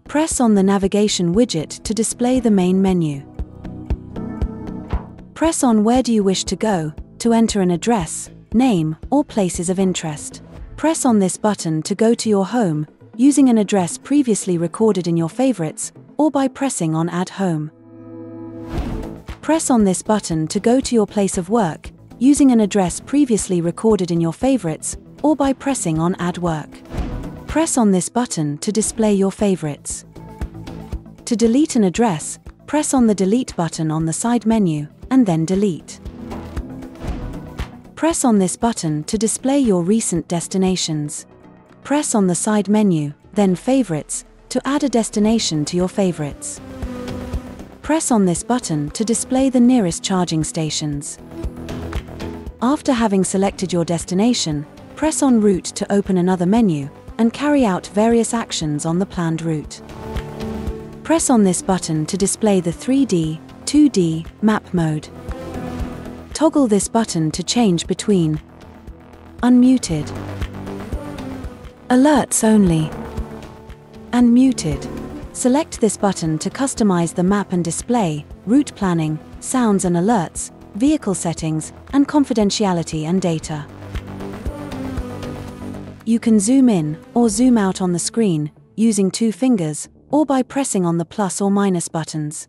Press on the navigation widget to display the main menu. Press on Where do you wish to go to enter an address, name, or places of interest. Press on this button to go to your home, using an address previously recorded in your favorites, or by pressing on Add Home. Press on this button to go to your place of work, using an address previously recorded in your favorites, or by pressing on Add Work. Press on this button to display your favorites. To delete an address, press on the Delete button on the side menu, and then Delete. Press on this button to display your recent destinations. Press on the side menu, then Favorites, to add a destination to your favorites. Press on this button to display the nearest charging stations. After having selected your destination, press on Route to open another menu, and carry out various actions on the planned route. Press on this button to display the 3D, 2D map mode. Toggle this button to change between Unmuted, Alerts Only, and Muted. Select this button to customize the map and display, route planning, sounds and alerts, vehicle settings, and confidentiality and data. You can zoom in or zoom out on the screen using two fingers or by pressing on the plus or minus buttons.